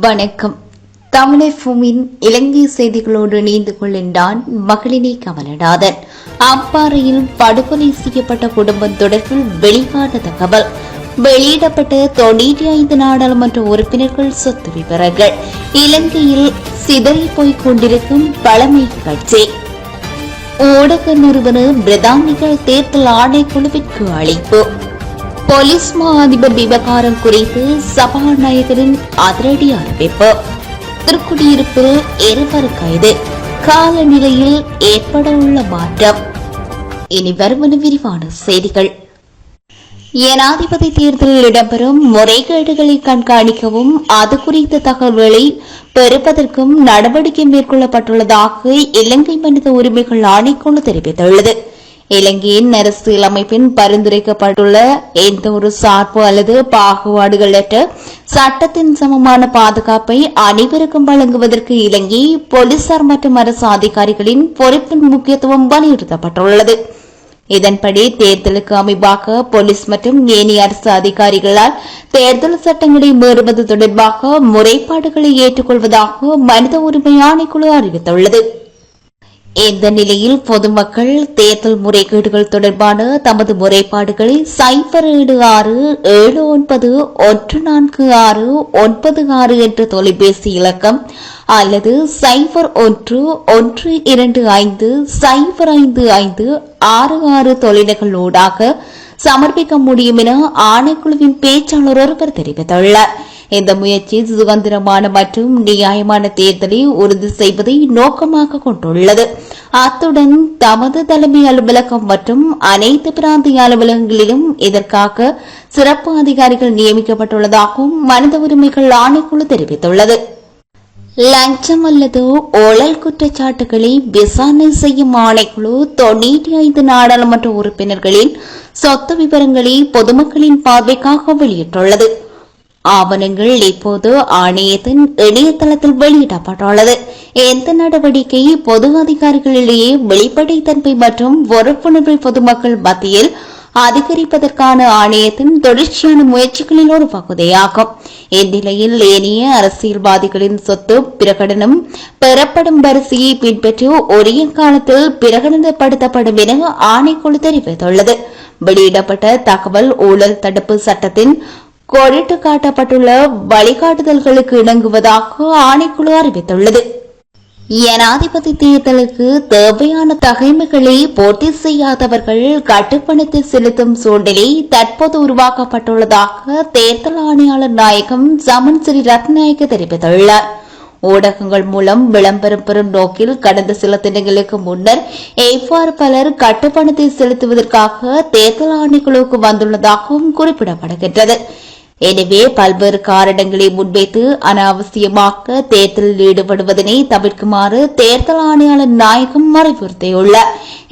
வணக்கம். தமிழர் இலங்கை செய்திகளோடு இணைந்து கொள்கின்றான் மகளினி கமலநாதன். அம்பாறையில் படுகொலை செய்யப்பட்ட குடும்பம் தொடர்பில் வெளியான தகவல். வெளியிடப்பட்ட 95 நாடாளுமன்ற உறுப்பினர்கள் சொத்து விவரங்கள். இலங்கையில் சிதறி போய்க் கொண்டிருக்கும் பழமை கட்சி. ஊடக நிறுவன பிரதானிகள் தேர்தல் ஆணைக்குழுவிற்கு அழைப்பு. போலீஸ் மா அதிபர் விவகாரம் குறித்து சபாநாயகரின் அதிரடி அறிவிப்பு. திருக்குடியிருப்பில் இருவர் கைது. காலநிலையில் ஏற்படவுள்ள மாற்றம். இனி வருமான விரிவான செய்திகள். ஜனாதிபதி தேர்தலில் இடம்பெறும் முறைகேடுகளை கண்காணிக்கவும் அது குறித்த தகவல்களை பெறுவதற்கும் நடவடிக்கை மேற்கொள்ளப்பட்டுள்ளதாக இலங்கை மனித உரிமைகள் ஆணைக்குழு தெரிவித்துள்ளது. இலங்கையின் அரசியல் அமைப்பின் பரிந்துரைக்கப்பட்டுள்ள எந்த ஒரு சார்பு அல்லது பாகுபாடுகளற்ற சட்டத்தின் சமமான பாதுகாப்பை அனைவருக்கும் வழங்குவதற்கு இலங்கை போலீசார் மற்றும் அரசு அதிகாரிகளின் பொறுப்பின் முக்கியத்துவம் வலியுறுத்தப்பட்டுள்ளது. இதன்படி தேர்தலுக்கு அமைப்பாக போலீஸ் மற்றும் ஏனைய அரசு அதிகாரிகளால் தேர்தல் சட்டங்களை மீறுவது தொடர்பாக முறைப்பாடுகளை ஏற்றுக்கொள்வதாக மனித உரிமை ஆணைக்குழு அறிவித்துள்ளது. இந்த நிலையில் பொதுமக்கள் தேர்தல் முறைகேடுகள் தொடர்பான தமது முறைப்பாடுகளை 07619146996 என்ற தொலைபேசி இலக்கம் அல்லது 011225055566 தொலைநகலூடாக சமர்ப்பிக்க முடியும் என ஆணைக்குழுவின் பேச்சாளர் ஒருவர் தெரிவித்துள்ளார். இந்த முயற்சி சுதந்திரமான மற்றும் நியாயமான தேர்தலை உறுதி செய்வதை நோக்கமாக கொண்டுள்ளது. அத்துடன் தமது தலைமை அலுவலகம் மற்றும் அனைத்து பிராந்திய அலுவலகங்களிலும் இதற்காக சிறப்பு அதிகாரிகள் நியமிக்கப்பட்டுள்ளதாகவும் மனித உரிமைகள் ஆணைக்குழு தெரிவித்துள்ளது. லஞ்சம் அல்லது ஊழல் குற்றச்சாட்டுகளை விசாரணை செய்யும் ஆணைக்குழு 95 நாடாளுமன்ற உறுப்பினர்களின் சொத்து விவரங்களை பொதுமக்களின் பார்வைக்காக வெளியிட்டுள்ளது. ஆவணங்கள் இப்போது ஆணையத்தின் இணையதளத்தில் வெளியிடப்பட்டுள்ளது. இந்த நடவடிக்கை பொது அதிகாரிகளிடையே வெளிப்படைத்தன்மை மற்றும் பொறுப்புணர்வை பொதுமக்கள் மத்தியில் அதிகரிப்பதற்கான ஆணையத்தின் தொடர்ச்சியான முயற்சிகளில் ஒரு பகுதியாகும். இந்நிலையில் ஏனைய அரசியல்வாதிகளின் சொத்து பிரகடனம் பெறப்படும் வரிசையை பின்பற்றி உரிய காலத்தில் பிரகடனப்படுத்தப்படும் என ஆணைக்குழு தெரிவித்துள்ளது. வெளியிடப்பட்ட தகவல் ஊழல் தடுப்பு சட்டத்தின் கோடிட்டு காட்டப்பட்டுள்ள வழிகாட்டுதல்களுக்கு இணங்குவதாக ஆணைக்குழு அறிவித்துள்ளது. ஜனாதிபதி தேர்தலுக்கு தேவையான தகைமைகளை பூர்த்தி செய்யாதவர்கள் கட்டுப்பணத்தை செலுத்தும் சூழ்நிலை தற்போது உருவாக்கப்பட்டுள்ளதாக தேர்தல் ஆணையாளர் நாயகம் சமன் ஸ்ரீ ரத்நாயக்க தெரிவித்துள்ளார். ஊடகங்கள் மூலம் விளம்பரம் பெறும் நோக்கில் கடந்த சில தினங்களுக்கு முன்னர் எவ்வாறு பலர் கட்டுப்பணத்தை செலுத்துவதற்காக தேர்தல் ஆணைக்குழுவுக்கு வந்துள்ளதாகவும் குறிப்பிடப்படுகின்றது. எனவே பல்வேறு காரணங்களை முன்வைத்து அனாவசியமாக தேர்தலில் ஈடுபடுவதனை தவிர்க்குமாறு தேர்தல் ஆணையாளர் நாயகம் அறிவுறுத்தியுள்ளார்.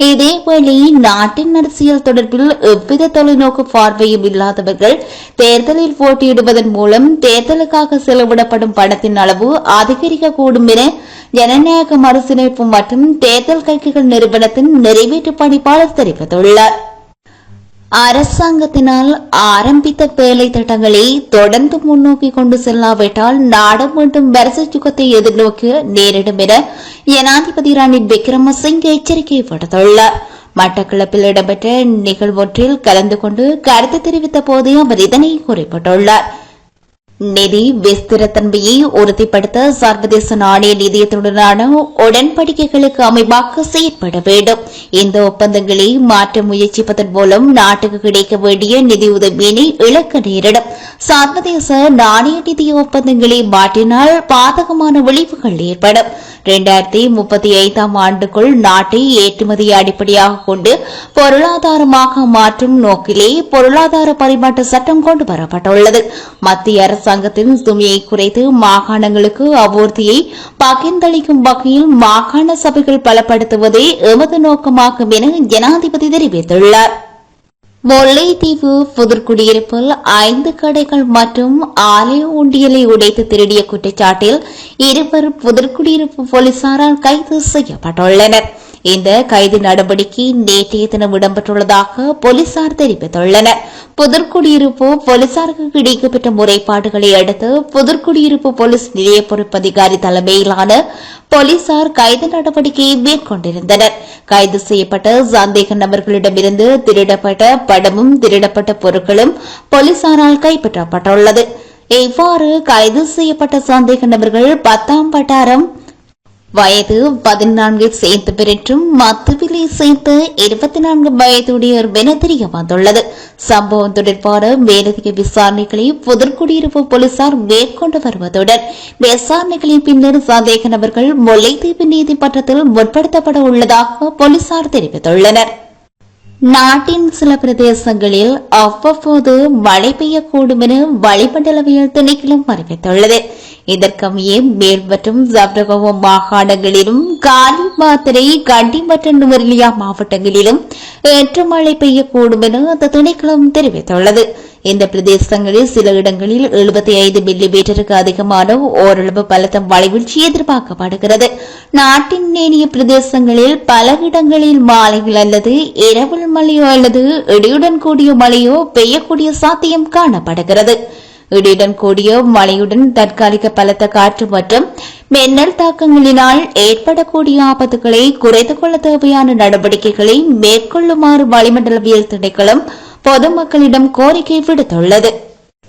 இதேவேளை நாட்டின் அரசியல் தொடர்பில் எவ்வித தொலைநோக்கு பார்வையும் இல்லாதவர்கள் தேர்தலில் போட்டியிடுவதன் மூலம் தேர்தலுக்காக செலவிடப்படும் பணத்தின் அளவு அதிகரிக்கக்கூடும் என ஜனநாயக மறுசீரமைப்பு மற்றும் தேர்தல் கைக்குகள் நிறுவனத்தின் நிறைவேற்று பணிப்பாளர் தெரிவித்துள்ளார். அரசாங்கத்தினால் ஆரம்பித்த வேலை திட்டங்களை தொடர்ந்து முன்னோக்கி கொண்டு செல்லாவிட்டால் நாடு மீண்டும் வரிசை சுகத்தை எதிர்நோக்கி நேரிடும் என ஜனாதிபதி ரணில் விக்ரமசிங்கே எச்சரிக்கை விடுத்துள்ளார். மட்டக்களப்பில் இடம்பெற்ற நிகழ்வொன்றில் கலந்து கொண்டு கருத்து தெரிவித்த போது அவர் இதனை குறிப்பிட்டுள்ளார். நிதி விஸ்திரத்தன்மையை உறுதிப்படுத்த சர்வதேச நாணய நிதியத்துடனான உடன்படிக்கைகளுக்கு அமைப்பாக செயற்பட வேண்டும். இந்த ஒப்பந்தங்களை மாற்ற முயற்சிப்பதன் மூலம் நாட்டுக்கு கிடைக்க வேண்டிய நிதியுதவியினை இழக்க நேரிடும். சர்வதேச நாணய நிதிய ஒப்பந்தங்களை மாற்றினால் பாதகமான விளைவுகள் ஏற்படும். 2035 ஆண்டுக்குள் நாட்டை ஏற்றுமதி அடிப்படையாக கொண்டு பொருளாதாரமாக மாற்றும் நோக்கிலே பொருளாதார பரிமாற்ற சட்டம் கொண்டு வரப்பட்டுள்ளது. மத்திய அரசாங்கத்தின் சுமையை குறைத்து மாகாணங்களுக்கு அபிவிருத்தியை பகிர்ந்தளிக்கும் வகையில் மாகாண சபைகள் பலப்படுத்துவதே எமது நோக்கமாகும் என ஜனாதிபதி தெரிவித்துள்ளார். முல்லைத்தீவு புதுக்குடியிருப்பில் 5 கடைகள் மற்றும் ஆலய உண்டியலை உடைத்து திருடிய குற்றச்சாட்டில் இருவர் புதுக்குடியிருப்பு போலீசாரால் கைது செய்யப்பட்டுள்ளனர். இந்த கைது நடவடிக்கை நேற்றைய தினம் இடம்பெற்றுள்ளதாக போலீசார் தெரிவித்துள்ளனர். புதற்குடியிருப்பு போலீசாருக்கு கிடைக்கப்பட்ட முறைப்பாடுகளை அடுத்து புதற்குடியிருப்பு போலீஸ் நிலைய பொறுப்பதிகாரி தலைமையிலான போலீசார் கைது நடவடிக்கையை மேற்கொண்டிருந்தனர். கைது செய்யப்பட்ட சந்தேக நபர்களிடமிருந்து திருடப்பட்ட படமும் திருடப்பட்ட பொருட்களும் போலீசாரால் கைப்பற்றப்பட்டுள்ளது. இவ்வாறு கைது செய்யப்பட்ட சந்தேக நபர்கள் 10ஆம் வட்டாரம் வயது 14 சேர்த்து பெற்றும் மத்துவிலை சேர்த்து 24 வயதுடையர் என தெரிய வந்துள்ளது. சம்பவம் தொடர்பான மேலதிக விசாரணைகளை புதற்குடியிருப்பு போலீசார் மேற்கொண்டு வருவதுடன் விசாரணைகளின் பின்னர் சந்தேக நபர்கள் முல்லைத்தீவு நீதிமன்றத்தில் முற்படுத்தப்பட உள்ளதாக போலீசார் தெரிவித்துள்ளனர். நாட்டின் சில பிரதேசங்களில் அவ்வப்போது மழை பெய்யக்கூடும் என வளிமண்டலவியல் திணைக்களம் அறிவித்துள்ளது. இதற்கமைய மேல் மற்றும் சப்ரகோவ மாகாணங்களிலும் காலி மாத்தரை கண்டி மற்றும் நுவரெலியா மாவட்டங்களிலும் இன்று மழை பெய்யக்கூடும் என அந்த திணைக்களம் தெரிவித்துள்ளது. இந்த பிரதேசங்களில் சில இடங்களில் 75 மில்லிமீட்டருக்கு அதிகமான ஓரளவு பலத்த மழைவீழ்ச்சி எதிர்பார்க்கப்படுகிறது. நாட்டின் ஏனைய பிரதேசங்களில் பல இடங்களில் மாலையில் அல்லது இரவில் மழையோ அல்லது இடியுடன் கூடிய மழையோ பெய்யக்கூடிய சாத்தியம் காணப்படுகிறது. இடியுடன் கூடிய மழையுடன் தற்காலிக பலத்த காற்று மற்றும் மின்னல் தாக்கங்களினால் ஏற்படக்கூடிய ஆபத்துகளை குறைத்துக் கொள்ள தேவையான நடவடிக்கைகளை மேற்கொள்ளுமாறு வளிமண்டலவியல் திணைக்களம் பொதுமக்களிடம் கோரிக்கை விடுத்துள்ளது.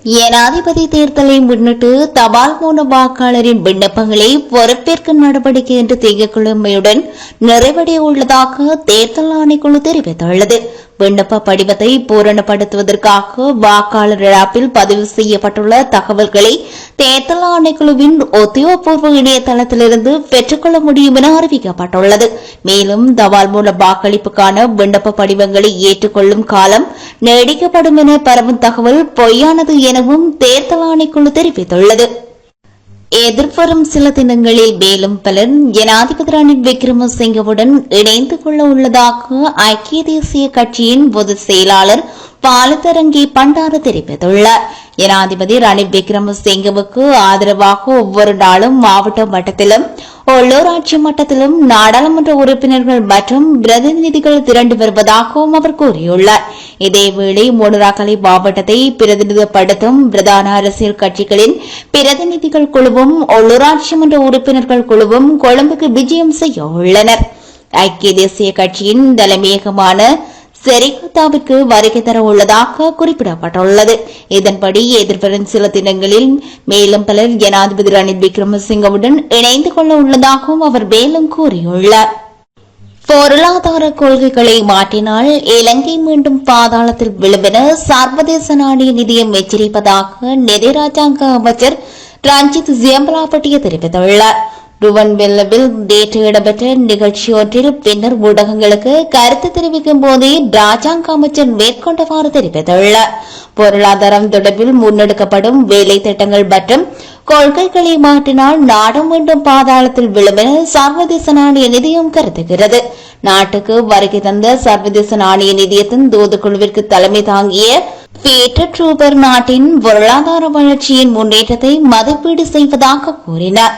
ஜனாதிபதி தேர்தலை முன்னிட்டு தபால் மூல வாக்காளரின் விண்ணப்பங்களை பொறுப்பேற்கும் நடவடிக்கை இன்று திங்கட்கிழமையுடன் நிறைவடைய உள்ளதாக தேர்தல் ஆணைக்குழு தெரிவித்துள்ளது. விண்ணப்ப படிவத்தை பூரணப்படுத்துவதற்காக வாக்காளர் ஆப்பில் பதிவு செய்யப்பட்டுள்ள தகவல்களை தேர்தல் ஆணைக்குழுவின் உத்தியோகபூர்வ இணையதளத்திலிருந்து பெற்றுக்கொள்ள முடியும் என அறிவிக்கப்பட்டுள்ளது. மேலும் தபால் மூல வாக்களிப்புக்கான விண்ணப்ப படிவங்களை ஏற்றுக்கொள்ளும் காலம் நீடிக்கப்படும் என பரவும் தகவல் பொய்யானது எனவும் தேர்தல் ஆணைக்குழு தெரிவித்துள்ளது. எதிர்வரும் சில தினங்களில் மேலும் பலர் ஜனாதிபதி ரணில் விக்ரமசிங்கவுடன் இணைந்து கொள்ள உள்ளதாக ஐக்கிய தேசிய கட்சியின் பொதுச் செயலாளர் பாலதரங்கி பண்டார தெரிவித்துள்ளார். ஜனாதிபதி ரணில் விக்ரமசிங்கவுக்கு ஆதரவாக ஒவ்வொரு நாளும் மாவட்ட மட்டத்திலும் உள்ளூராட்சி மட்டத்திலும் நாடாளுமன்ற உறுப்பினர்கள் மற்றும் பிரதிநிதிகள் திரண்டு வருவதாகவும் அவர் கூறியுள்ளார். இதேவேளை மொனராகலை மாவட்டத்தை பிரதிநிதிப்படுத்தும் பிரதான அரசியல் கட்சிகளின் பிரதிநிதிகள் குழுவும் உள்ளூராட்சி மன்ற உறுப்பினர்கள் குழுவும் கொழும்புக்கு விஜயம் செய்ய உள்ளனர். ஐக்கிய தேசிய கட்சியின் தலைமையகமான செரிகத்தாவிற்கு வருகை தர உள்ளதாக குறிப்பிடப்பட்டுள்ளது. இதன்படி எதிர்வரும் சில தினங்களில் மேலும் பலர் ஜனாதிபதி ரணில் விக்ரமசிங்கவுடன் இணைந்து கொள்ள உள்ளதாகவும் அவர் மேலும் கூறியுள்ளார். பொருளாதார கொள்கைகளை மாற்றினால் இலங்கை மீண்டும் பாதாளத்தில் விழும் என சர்வதேச நாணய நிதியம் எச்சரிப்பதாக நிதி ராஜாங்க அமைச்சர் ரஞ்சித் ஜியம்பலாபட்டிய தெரிவித்துள்ளார். ருவன்வெல்லவில் நேற்று இடம்பெற்ற நிகழ்ச்சி ஒன்றில் பின்னர் ஊடகங்களுக்கு கருத்து தெரிவிக்கும் போதே ராஜாங்க அமைச்சர் மேற்கொண்டவாறு தெரிவித்துள்ளார். பொருளாதாரம் தொடர்பில் முன்னெடுக்கப்படும் வேலை திட்டங்கள் மற்றும் கொள்கைகளை மாற்றினால் நாடு மீண்டும் பாதாளத்தில் விழும் என சர்வதேச நாணய நிதியம் கருதுகிறது. நாட்டுக்கு வருகை தந்த சர்வதேச நாணய நிதியத்தின் தூதுக்குழுவிற்கு தலைமை தாங்கிய பீட்டர் ட்ரூபர் நாட்டின் பொருளாதார வளர்ச்சியின் முன்னேற்றத்தை மதிப்பீடு செய்வதாக கூறினார்.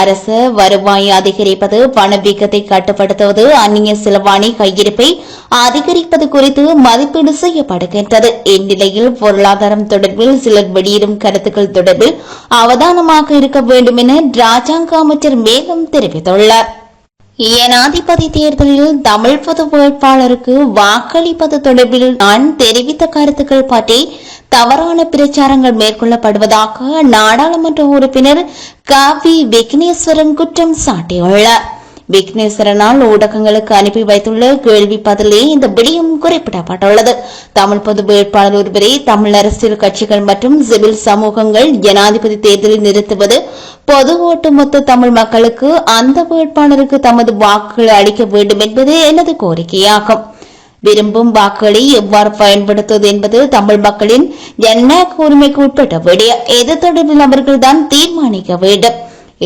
அரசு வருவாயை அதிகரிப்பது, பணவீக்கத்தை கட்டுப்படுத்துவது, அந்நிய செலவாணி கையிருப்பை அதிகரிப்பது குறித்து மதிப்பீடு செய்யப்படுகின்றது. இந்நிலையில் பொருளாதாரம் தொடர்பில் சிலர் வெளியிடும் கருத்துக்கள் தொடர்பில் அவதானமாக இருக்க வேண்டும் என ராஜாங்க அமைச்சர் மேலும் தெரிவித்துள்ளார். ஜனாதிபதி தேர்தலில் தமிழ் பொது வேட்பாளருக்கு வாக்களிப்பது தொடர்பில் நான் தெரிவித்த கருத்துக்கள் பற்றி தவறான பிரச்சாரங்கள் மேற்கொள்ளப்படுவதாக நாடாளுமன்ற உறுப்பினர் காவி விக்னேஸ்வரன் குற்றம் சாட்டியுள்ளார். விக்னேஸ்வரனால் ஊடகங்களுக்கு அனுப்பி வைத்துள்ள கேள்வி பதிலே இந்த விடயம் குறிப்பிடப்பட்டுள்ளது. தமிழ் பொது வேட்பாளர் ஒருவரை தமிழ் அரசியல் கட்சிகள் மற்றும் சிவில் சமூகங்கள் ஜனாதிபதி தேர்தலில் நிறுத்துவது, பொது ஒட்டுமொத்த தமிழ் மக்களுக்கு அந்த வேட்பாளருக்கு தமது வாக்குகளை அளிக்க வேண்டும் என்பது எனது கோரிக்கையாகும். விரும்பும் வாக்குகளை எவ்வாறு பயன்படுத்துவது என்பது தமிழ் மக்களின் ஜனநாயக உரிமைக்கு உட்பட்ட விடயம். எது தொடர்பில் அவர்கள்தான் தீர்மானிக்க வேண்டும்.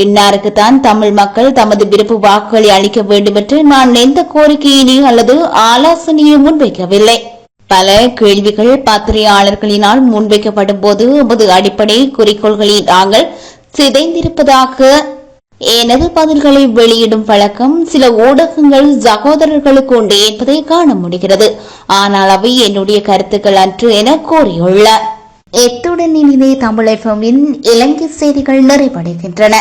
இன்னாருக்குத்தான் தமிழ் மக்கள் தமது விருப்ப வாக்குகளை அளிக்க வேண்டும் என்று நான் எந்த கோரிக்கையினையோ அல்லது ஆலோசனையை முன்வைக்கவில்லை. பல கேள்விகள் பத்திரிகையாளர்களினால் முன்வைக்கப்படும் போது எமது அடிப்படை குறிக்கோள்களில் நாங்கள் சிதைந்திருப்பதாக எனது பதில்களை வெளியிடும் பழக்கம் சில ஊடகங்கள் சகோதரர்களுக்கு உண்டு என்பதை காண முடிகிறது. ஆனால் அவை என்னுடைய கருத்துக்கள் அன்று என கூறியுள்ளார். எத்துடன் இனிதே தமிழ் FM இலங்கை செய்திகள் நிறைவடைகின்றன.